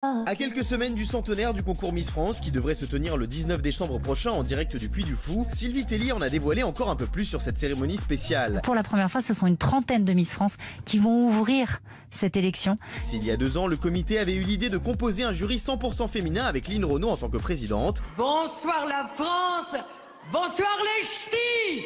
À quelques semaines du centenaire du concours Miss France, qui devrait se tenir le 19 décembre prochain en direct du Puy du Fou, Sylvie Tellier en a dévoilé encore un peu plus sur cette cérémonie spéciale. Pour la première fois, ce sont une trentaine de Miss France qui vont ouvrir cette élection. S'il y a 2 ans, le comité avait eu l'idée de composer un jury 100% féminin avec Lynn Renaud en tant que présidente. Bonsoir la France, bonsoir les ch'tis.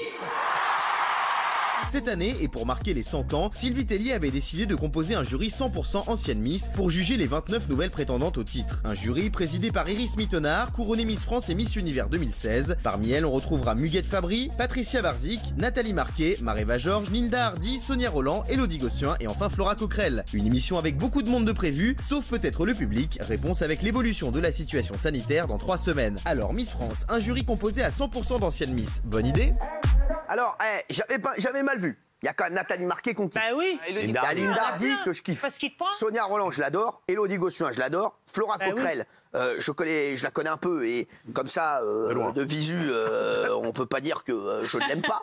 Cette année, et pour marquer les 100 ans, Sylvie Tellier avait décidé de composer un jury 100% ancienne Miss pour juger les 29 nouvelles prétendantes au titre. Un jury présidé par Iris Mittenard, couronnée Miss France et Miss Univers 2016. Parmi elles, on retrouvera Muguette Fabry, Patricia Barzic, Nathalie Marquet, Maréva Georges, Nilda Hardy, Sonia Roland, Élodie Gossuin et enfin Flora Coquerel. Une émission avec beaucoup de monde de prévu, sauf peut-être le public. Réponse avec l'évolution de la situation sanitaire dans 3 semaines. Alors Miss France, un jury composé à 100% d'anciennes Miss. Bonne idée? Alors, j'avais mal vu. Il y a quand même Nathalie Marquet qu'on kiffe. Bah oui. Il y a Linda Hardy que je kiffe. Parce qu'il te prend. Sonia Roland, je l'adore. Élodie Gossuin, je l'adore. Flora Coquerel, je la connais un peu et comme ça, de visu, on peut pas dire que je ne l'aime pas.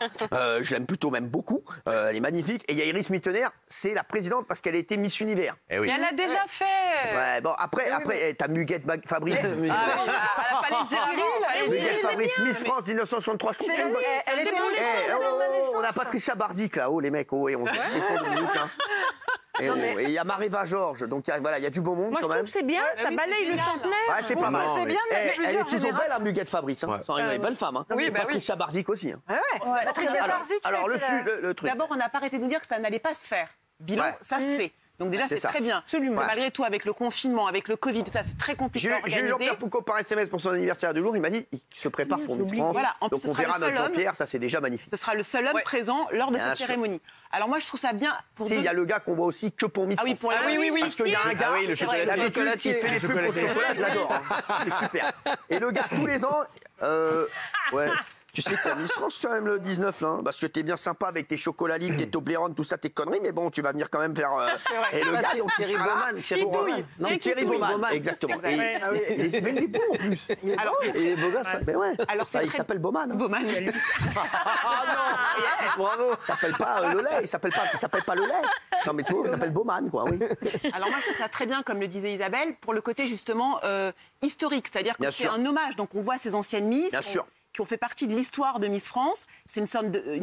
Je l'aime plutôt même beaucoup. Elle est magnifique. Et il y a Iris Mittenard, c'est la présidente parce qu'elle a été Miss Univers. Eh oui. Mais elle l'a déjà fait. Ouais, bon, après, t'as Muguette Fabrice. Ah oui, fallait le dire avant. Muguette Fabrice, Miss France 1963. Je trouve que c'est une bonne. Elle était On a Patricia Barzic là, les mecs, et on descend 2 minutes. Et il y a Maréva Georges, donc il y a du beau monde Moi, quand je trouve même. que c'est bien, ça balaye le centenaire. Ouais, c'est pas mal. C'est bien de mettre Elle est plusieurs toujours belle, générations. Muguette Fabrice. C'est une belle femme. Oui, bah oui. Patricia Barzic aussi. Patricia Barzic. Alors, le truc. D'abord, on n'a pas arrêté de nous dire que ça n'allait pas se faire. Bilan, Ouais. ça se fait. Donc déjà, C'est c'est ça. très bien. Absolument. Parce que malgré tout, avec le confinement, avec le Covid, tout ça, c'est très compliqué à J'ai eu organiser. Jean-Pierre Foucault par SMS pour son anniversaire du Lourd. Il m'a dit qu'il se prépare pour Miss France. Voilà, en plus, Donc ce on sera verra le seul notre homme. Jean-Pierre, ça c'est déjà magnifique. Ce sera le seul homme présent lors de Bien cette sûr. cérémonie. Alors moi, je trouve ça bien pour Si, il y a le gars qu'on voit aussi que pour Miss Ah oui, France. pour les oui, Parce qu'il y a un gars, Ah oui, le chocolatier. d'habitude, qui fait les pubs pour le chocolat, je l'adore. C'est super. Et le gars, tous les ans, ouais. Tu sais que t'as Miss France quand même le 19 là, parce que t'es bien sympa avec tes chocolats libres, tes Toblerone, tout ça, tes conneries, mais bon, tu vas venir quand même faire. Et le gars, donc il sera là. Thierry Baumann. C'est Thierry Baumann, exactement. Et il est beau en plus. Alors, Il est beau gosse. Ben ouais. Alors, c'est Il très- s'appelle Baumann. Baumann. Bravo. Il s'appelle pas le lait. Il s'appelle pas le lait. Non mais tu vois, il s'appelle Baumann quoi. Oui. Alors moi, je trouve ça très bien, comme le disait Isabelle, pour le côté justement historique, c'est-à-dire que Bien c'est sûr. un hommage. Donc on voit ces anciennes Miss Bien sûr. qui ont fait partie de l'histoire de Miss France. C'est une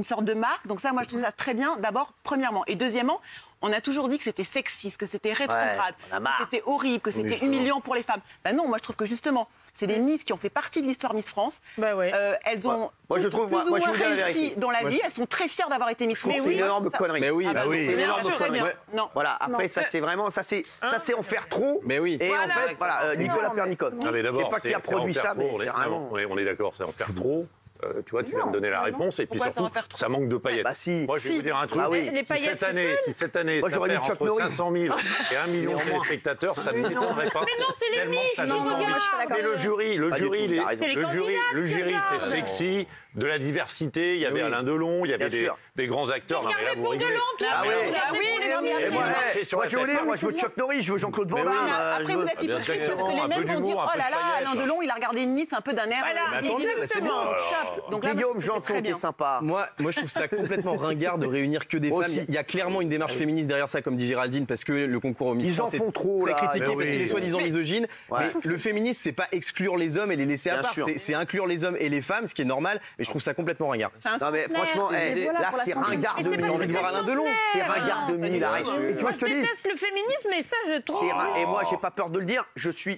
sorte de marque. Donc ça, moi, je trouve ça très bien, d'abord, premièrement. Et deuxièmement, on a toujours dit que c'était sexiste, que c'était rétrograde, on a marre. que c'était horrible, que c'était humiliant pour les femmes. Ben non, moi, je trouve que justement, c'est des Miss qui ont fait partie de l'histoire Miss France. Bah ouais. Elles ont Moi, je toutes trouve- plus ou moi, je moins vais vous dire la réussi vérité. dans la Moi, vie. Elles sont très fières d'avoir été Miss France. C'est une énorme Ça- connerie. Mais oui, Ah bah bah oui. C'est une bien énorme sûr, connerie. bien. Ouais. Non. Voilà, après ça c'est vraiment, ça c'est en faire trop. Mais oui. Et en fait, voilà, Nicolas Pernikov. Non, mais d'abord, c'est pas qui a c'est en produit faire ça, trop, mais on est- c'est vraiment. on est d'accord, c'est en faire trop. Tu vois, tu viens de donner la réponse et puis Pourquoi ça surtout, va faire trop ça manque de paillettes. Bah si. Moi, je vais vous dire un truc. Ah oui. Les Si paillettes, cette année, Moi, ça j'aurais perd mis Chuck entre Norris. 500 000 et 1 million de téléspectateurs, ça ne m'étonnerait pas. Mais non, c'est les Tellement Miss, ça non, donne regarde, envie. je suis pas d'accord. Mais le jury, Pas du tout, il a raison. C'est les le jury, candidats c'est qui sexy, de la diversité. Il y avait Alain Delon, il y avait Bien sûr. des grands acteurs. Non, mais là, Regardez vous pour rigolez. Delon, tout Ah oui. Et moi, marcher sur la je veux tête. dire, moi je veux Chuck Norris, je veux Jean-Claude Van Mais Damme. oui. Après, vous êtes bien hypocrite parce exactement, que les un peu mêmes vont dire d'humour, un oh peu là de là, paillettes. Alain Delon, il a regardé une Miss un peu d'un air. Voilà, Mais attendez, mais c'est bon. Donc là, Guillaume moi, je trouve que c'est Janton très qui est bien. sympa. Moi, je trouve ça complètement ringard de réunir que des Moi femmes. aussi. Il y a clairement une démarche féministe derrière ça, comme dit Géraldine, parce que le concours Miss Ils France en font est trop, très là. critiqué Mais parce oui. qu'il est soi-disant misogyne. Ouais. Mais le féminisme, c'est pas exclure les hommes et les laisser à Bien part. sûr. C'est inclure les hommes et les femmes, ce qui est normal. Mais je trouve ça complètement ringard. C'est un Non mais centenaire. franchement, là c'est ringard de c'est mille. pas J'ai envie de voir Alain Delon. C'est ringard de mille, arrête. Et tu vois, Moi, je je te dis. déteste le féminisme, mais ça, je trouve. Et moi, j'ai pas peur de le dire,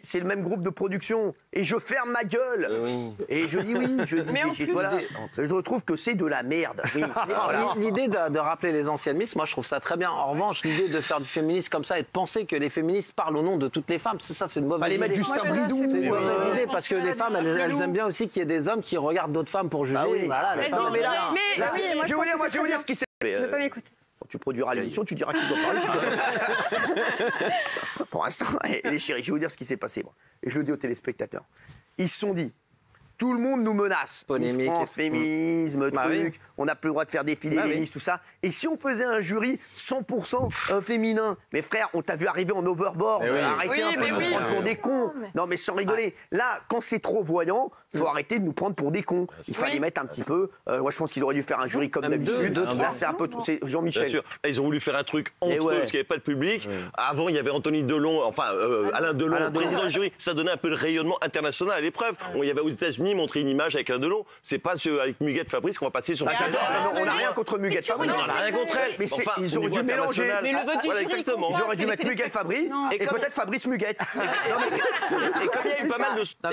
c'est le même groupe de production. Et je ferme ma gueule. Et je dis oui. Mais en plus, voilà. Je trouve que c'est de la merde. Oui. Voilà. L'idée de rappeler les anciennes Miss, moi je trouve ça très bien. En revanche, l'idée de faire du féminisme comme ça et de penser que les féministes parlent au nom de toutes les femmes, ça c'est une mauvaise Fallait idée. mettre Justin Bridou. C'est une mauvaise idée parce que les femmes, elles aiment bien aussi qu'il y ait des hommes qui regardent d'autres femmes pour juger. Ah oui. Voilà, les Mais femmes, Non, mais là, Mais oui, moi, je je vais vous pense dire, que moi, c'est je vais vous dire très ce qui s'est Je vais pas m'écouter. tu produiras l'émission, tu diras qui doit parler. Pour l'instant, les chéris, je vais vous dire ce qui s'est passé. Moi. Et je le dis aux téléspectateurs. Ils se sont dit, tout le monde nous menace. Polémique. Miss France, féminisme, Bah truc, oui. on n'a plus le droit de faire défiler Bah les oui. Miss, tout ça. Et si on faisait un jury 100% féminin, mes frères, on t'a vu arriver en overboard, Eh oui. arrêtez Oui, un peu mais de oui. prendre pour des des cons. Non, mais sans rigoler. Là, quand c'est trop voyant, faut arrêter de nous prendre pour des cons. Il fallait mettre un petit peu. Moi, je pense qu'il aurait dû faire un jury comme d'habitude. Là, c'est un peu. C'est Jean-Michel. Bien sûr. Là, ils ont voulu faire un truc entre eux parce qu'il n'y avait pas de public. Avant, il y avait Anthony Delon, Alain Delon, président du jury. Ça donnait un peu de rayonnement international à l'épreuve. Il y avait aux États-Unis montré une image avec Alain Delon. C'est pas avec Muguette Fabrice qu'on va passer sur. J'adore. On n'a rien contre Muguette Fabrice. On n'a rien contre elle. Mais ils auraient dû mélanger. Mais le vote du jury, exactement. Ils auraient dû mettre Muguette Fabrice et peut-être Fabrice Muguette. Et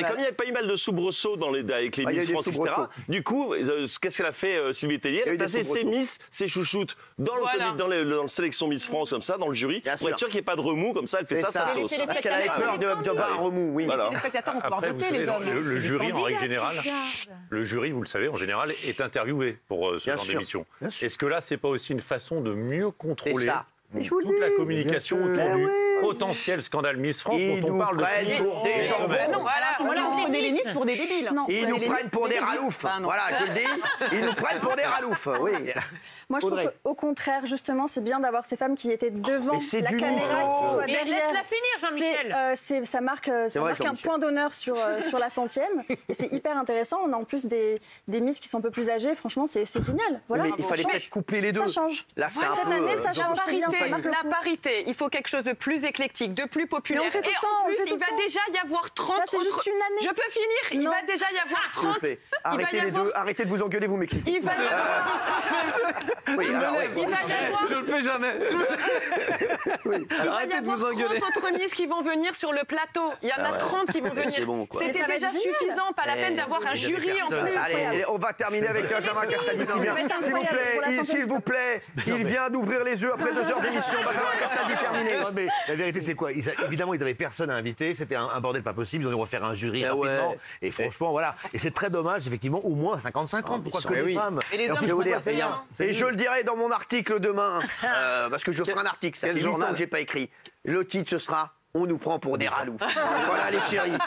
comme il y avait pas eu mal de soubresauts avec les Miss France, etc. Du coup, qu'est-ce qu'elle a fait, Sylvie Tellier? Elle a placé ses Miss, ses chouchoutes dans le sélection Miss France, comme ça, dans le jury, pour être sûr qu'il n'y ait pas de remous, comme ça, elle fait ça, sa sauce. Parce qu'elle avait peur de voir un remous, oui. Les spectateurs vont pouvoir voter, les hommes. Le jury, en règle générale, le jury, vous le savez, en général, est interviewé pour ce genre d'émission. Est-ce que là, c'est pas aussi une façon de mieux contrôler toute la communication autour du potentiel scandale Miss France dont on parle depuis des semaines? Non, voilà, on prenait les Miss pour des débiles. Ils nous prennent pour des raloufs. Voilà, je le dis. Ils nous prennent pour des raloufs. Oui. Moi, je trouve qu'au contraire, justement, c'est bien d'avoir ces femmes qui étaient devant la caméra, qui soient derrière. Laisse-la finir, Jean-Michel. Ça marque un point d'honneur sur la 100e. Et c'est hyper intéressant. On a en plus des Miss qui sont un peu plus âgées. Franchement, c'est génial. Voilà. Mais il fallait peut-être coupler les deux. Ça change. Là, c'est un cette peu, année, ça change. La parité, il faut quelque chose de plus éclectique, de plus populaire. Mais on fait tout et le temps, en plus, on fait il va déjà y avoir 30 c'est juste une année. Je peux finir. Il va déjà y avoir 30. S'il vous plaît, arrêtez les deux. Arrêtez de vous engueuler, vous m'excitez. Il va y avoir. Oui, alors, Il va y avoir. Je le fais jamais. Arrêtez de vous engueuler. 30 autres Miss qui vont venir sur le plateau. Il y en a 30 qui vont venir. C'était déjà suffisant, pas la peine d'avoir un jury en plus. Allez, on va terminer avec Benjamin Castaldi qui vient. S'il vous plaît, il vient d'ouvrir les yeux après 2 heures d'émission. Benjamin Castaldi terminé. Non, mais la vérité, c'est quoi? Évidemment, ils n'avaient personne à inviter. C'était un bordel pas possible. Ils ont dû refaire un jury rapidement. Et franchement, voilà. Et c'est très dommage, effectivement, au moins 55 ans. Pourquoi que les femmes? Et les hommes, et je le dirai dans mon article demain, parce que je ferai un article. Ça fait 8 ans que j'ai pas écrit. Le titre, ce sera « On nous prend pour des raloufs ». Voilà, les chéris.